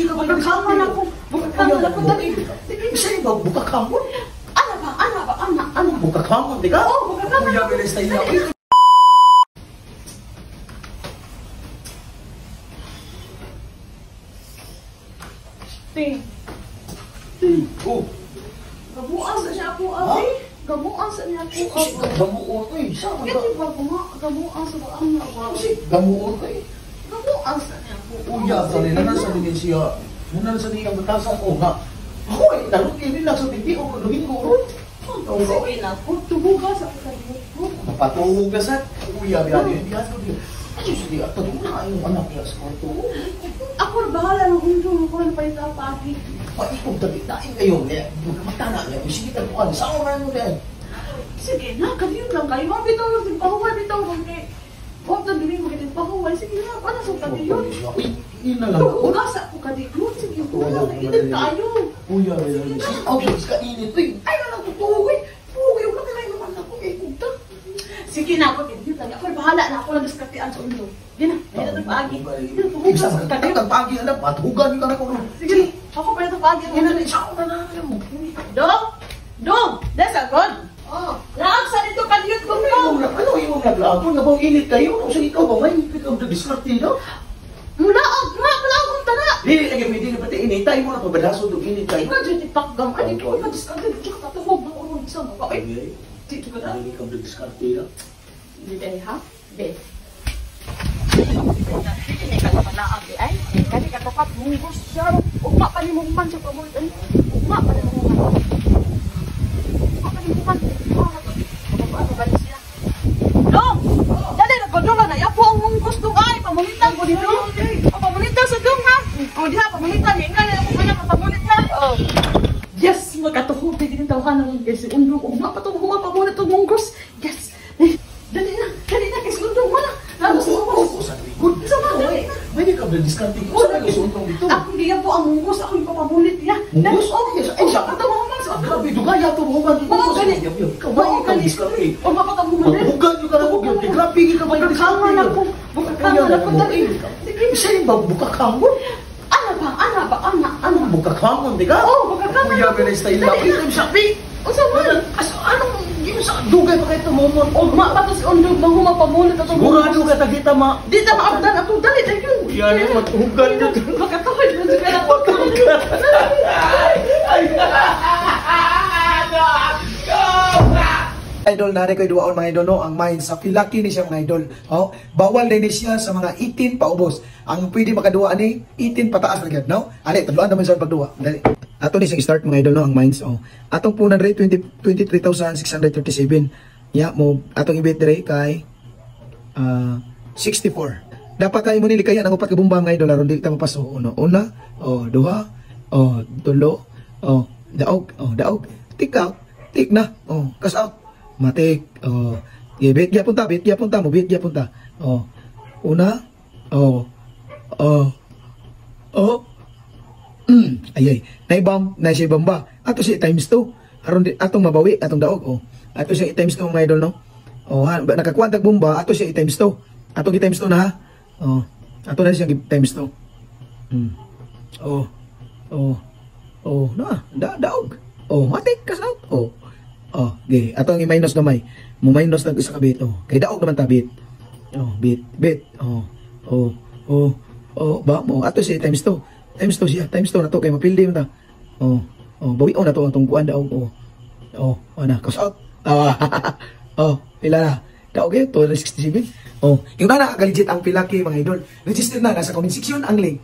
grabe ka ba? Bukakaman ako. Bukakaman ako dali. Sa'yo ba? Bukakaman? Ano? Bukakaman, di ka? Oo, bukakaman. Kuya, bilis tayo na. Ting. Oh. Gabuan sa siya ako, abi. Gabuan sa niya ako, abi. Gamuon ko eh. Saan ka? Kaya ba gabuan sa baang na ako? Gamuon ko eh. Gabuan sa niya ako. Kuya, dali na nasa din siya. Muna nasa din ang batasan ko nga. Ako eh, nalutin nila sa hindi ko kaluhin ko. Sige na po, tubugas ako kayo. Napatuhugasan. Kuya, biyan yun. Ano sige, at na yung anak niya sa kwarto. Ako na bahala ng undo ko na palita pagi. Ikaw tabi-tain kayo. Magkamatana niya. Sige, tabukan. Saan mo na mo yan? Sige na, kaniyot lang kayo. Mga bitaw lang, tigpahuway, bitaw lang kayo. Huwag na dinig mo kayo tigpahuway. Sige na, ano sa kaniyot? Uy, yun na lang ako. Tubugas ako kaniyot. Sige, wala na, init tayo. Kuya, okay, kainit. Ay, wala ko tuhuwi. Tuhuwi, wala ka na naman ako. Kugta. Sige na, ako kaniyot lang. Ako bahala na, ako lang diskatian sa undo. Di na, may natang pagi. Ibsa sa katang pagi, anak. Matuhugan ka na ko. Sige, ako pa natang pagi. Yan na, isa ko na na mo. Dong, that's a good. Laag sa nito kaniyot ko mo. Ano yung naglago? Nabang init kayo? Kung sa ikaw ba, may ikaw na diskartido? Mulaog, wala akong tala. Dili, hindi na pati initay mo na pabadaso doon init kayo. Ikaw dyan ipakgam. Ano ikaw na diskatian? Tsaka tatuhog ng urong isa mo. Okay? Dito ka na. Hindi ikaw na diskartido. Hindi kayo ha? Hindi. Hindi ka napalaag di ay. Kani ka tapat munggos siya. Ugma pa ni mungman sa pamulitan. Ugma pa ni mungman. Ugma pa ni mungman. Ano ba siya? Dong! Dali na kodong na. Yapo ang munggos dong ay. Pamulitan ko dito. Pamulitan sa dong ha. O diha, pamulitan. Hindi na ako kanya pamulitan. Yes! Magkatuhog. Hindi din tawahan ng kasi undong. Ugma pa itong humapamulit itong munggos. Yes! Dali na kasi undong mo na. Lalo sa munggos. Sa likod. May ikaw na diskartido. Sa kayo suntong dito. Ako hindi yan po ang munggos. Ako yung papamulit niya. Munggos? Ay, siya. Patamuhan ka sa Grabe, dugaya ito mo man. Oo, ganit. Ikaw ba ikaw diskartido? O mapatamuhan rin. Mabugan yung karabog yun. Grabe, ikaw ba Bukakaman ako. Bukakaman ako. Dali. Sige. Sa'yo ba bukakamon? Ano? Bukakamon, di ka? Oo, bukakaman Kuya, ako. bilis tayo lang. Ikaw sabi. O sa man? Anong yung sa dugay pa kayo tumumon? O mapatos undog bang humapamulit at Sigurado ka tagita ma. Di ta maabdan ako. Dali. Yun. Yan yung matuhugan yun. Makatuhid mo sa kaya. Idol, nari ko'y duwaon mga idol, no? Ang mind sa pilaki ni siya mga idol. Oh, bawal din siya sa mga 18 paubos. Ang pwede makaduwa ni 18 pataas na no? Ali, tuluan naman sa pagduwa. Dali. Ato ni sing start mga idol, no? Ang minds. Oh. Atong punan rate 23,637. Ya, mo atong ibit dire kay 64. Dapat tayo mo nili kaya ang upat ka bomba mga idol aron dili ta mapaso. Una, duha, tulo, daog, tik na. Kas out. Matik, bit gyapon ta mo, bit gyapon ta. Una, ayay, naibam, na siya bamba. Ato siya times 2. Aron atong mabawi, atong daog, Ato siya times 2 mga idol, no? Nakakwantag bomba, ato siya times 2. Ato gi times 2 na ha. Ato na siya times 2. Daog. Matik, kas out. Okay. Atong i-minus gamay. Mo minus ng isa ka bit. Kay daog naman ta bit. Bit. Ba mo ato si times 2. Times 2 siya. Times 2 na to kay mapildi man ta. Bawi na to atong kuan daog. Ana kas out. Pila na. Daog 267. Yung na legit ang pilaki mga idol. Register na nasa comment section ang link.